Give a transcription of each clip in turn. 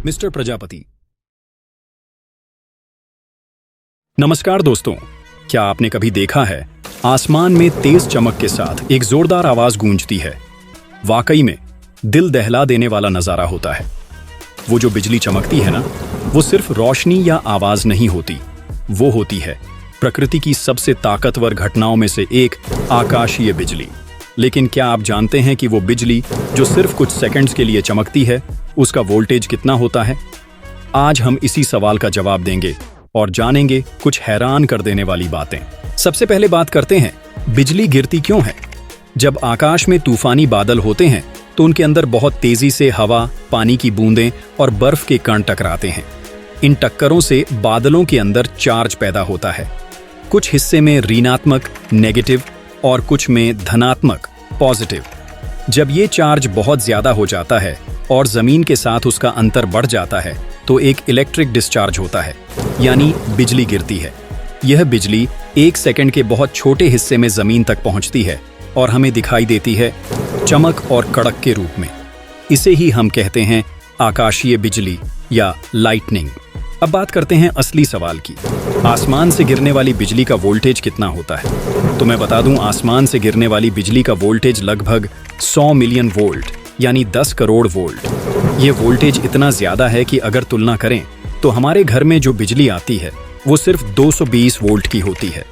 Mister Prajapati. नमस्कार दोस्तों, क्या आपने कभी देखा है आसमान में तेज चमक के साथ एक जोरदार आवाज गूंजती है। वाकई में दिल दहला देने वाला नजारा होता है। वो जो बिजली चमकती है ना, वो सिर्फ रोशनी या आवाज नहीं होती, वो होती है प्रकृति की सबसे ताकतवर घटनाओं में से एक, आकाशीय बिजली। लेकिन क्या आप जानते हैं कि वो बिजली जो सिर्फ कुछ सेकंड्स के लिए चमकती है, उसका वोल्टेज कितना होता है? आज हम इसी सवाल का जवाब देंगे और जानेंगे कुछ हैरान कर देने वाली बातें। सबसे पहले बात करते हैं, बिजली गिरती क्यों है? जब आकाश में तूफानी बादल होते हैं तो उनके अंदर बहुत तेजी से हवा, पानी की बूंदें और बर्फ के कण टकराते हैं। इन टक्करों से बादलों के अंदर चार्ज पैदा होता है। कुछ हिस्से में ऋणात्मक नेगेटिव और कुछ में धनात्मक पॉजिटिव। जब ये चार्ज बहुत ज्यादा हो जाता है और जमीन के साथ उसका अंतर बढ़ जाता है तो एक इलेक्ट्रिक डिस्चार्ज होता है, यानी बिजली गिरती है। यह बिजली एक सेकंड के बहुत छोटे हिस्से में जमीन तक पहुंचती है और हमें दिखाई देती है चमक और कड़क के रूप में। इसे ही हम कहते हैं आकाशीय बिजली या लाइटनिंग। अब बात करते हैं असली सवाल की, आसमान से गिरने वाली बिजली का वोल्टेज कितना होता है? तो मैं बता दूं, आसमान से गिरने वाली बिजली का वोल्टेज लगभग 100 मिलियन वोल्ट यानी 10 करोड़ वोल्ट। ये वोल्टेज इतना ज्यादा है कि अगर तुलना करें तो हमारे घर में जो बिजली आती है वो सिर्फ 220 वोल्ट की होती है।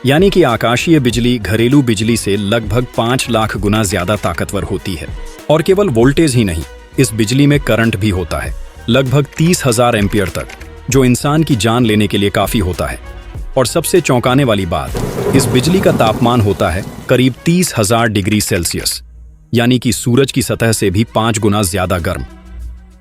यानी कि आकाशीय बिजली घरेलू बिजली से लगभग 5 लाख गुना ज्यादा ताकतवर होती है। और केवल वोल्टेज ही नहीं, इस बिजली में करंट भी होता है, लगभग 30,000 एम्पियर तक, जो इंसान की जान लेने के लिए काफी होता है। और सबसे चौंकाने वाली बात, इस बिजली का तापमान होता है करीब 30,000 डिग्री सेल्सियस, यानी कि सूरज की सतह से भी 5 गुना ज्यादा गर्म।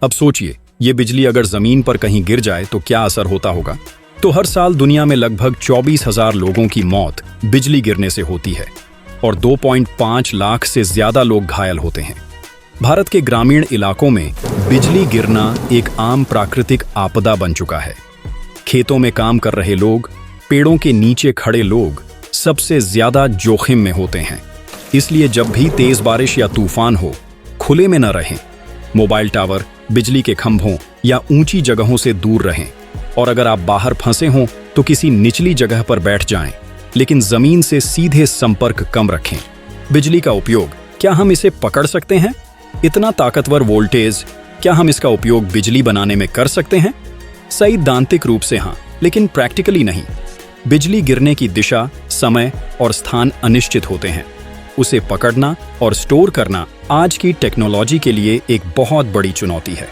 अब सोचिए, ये बिजली अगर जमीन पर कहीं गिर जाए तो क्या असर होता होगा? तो हर साल दुनिया में लगभग 24,000 लोगों की मौत बिजली गिरने से होती है और 2.5 लाख से ज्यादा लोग घायल होते हैं। भारत के ग्रामीण इलाकों में बिजली गिरना एक आम प्राकृतिक आपदा बन चुका है। खेतों में काम कर रहे लोग, पेड़ों के नीचे खड़े लोग सबसे ज्यादा जोखिम में होते हैं। इसलिए जब भी तेज बारिश या तूफान हो, खुले में न रहें। मोबाइल टावर, बिजली के खंभों या ऊंची जगहों से दूर रहें। और अगर आप बाहर फंसे हों तो किसी निचली जगह पर बैठ जाएं, लेकिन जमीन से सीधे संपर्क कम रखें। बिजली का उपयोग, क्या हम इसे पकड़ सकते हैं? इतना ताकतवर वोल्टेज, क्या हम इसका उपयोग बिजली बनाने में कर सकते हैं? सैद्धांतिक रूप से हाँ, लेकिन प्रैक्टिकली नहीं। बिजली गिरने की दिशा, समय और स्थान अनिश्चित होते हैं। उसे पकड़ना और स्टोर करना आज की टेक्नोलॉजी के लिए एक बहुत बड़ी चुनौती है।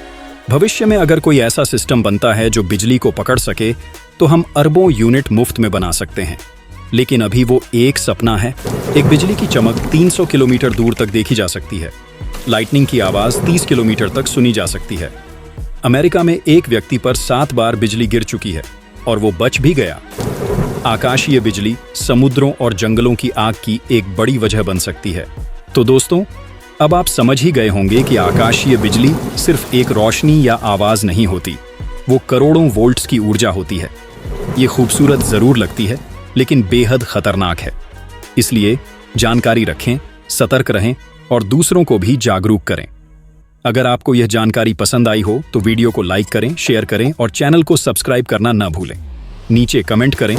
भविष्य में अगर कोई ऐसा सिस्टम बनता है जो बिजली को पकड़ सके तो हम अरबों यूनिट मुफ्त में बना सकते हैं। लेकिन अभी वो एक सपना है। एक बिजली की चमक 300 किलोमीटर दूर तक देखी जा सकती है। लाइटनिंग की आवाज 30 किलोमीटर तक सुनी जा सकती है। अमेरिका में एक व्यक्ति पर 7 बार बिजली गिर चुकी है और वो बच भी गया। आकाशीय बिजली समुद्रों और जंगलों की आग की एक बड़ी वजह बन सकती है। तो दोस्तों, अब आप समझ ही गए होंगे कि आकाशीय बिजली सिर्फ एक रोशनी या आवाज नहीं होती, वो करोड़ों वोल्ट्स की ऊर्जा होती है। ये खूबसूरत जरूर लगती है, लेकिन बेहद खतरनाक है। इसलिए जानकारी रखें, सतर्क रहें और दूसरों को भी जागरूक करें। अगर आपको यह जानकारी पसंद आई हो तो वीडियो को लाइक करें, शेयर करें और चैनल को सब्सक्राइब करना न भूलें। नीचे कमेंट करें,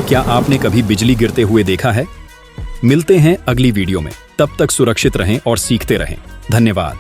क्या आपने कभी बिजली गिरते हुए देखा है? मिलते हैं अगली वीडियो में। तब तक सुरक्षित रहें और सीखते रहें। धन्यवाद।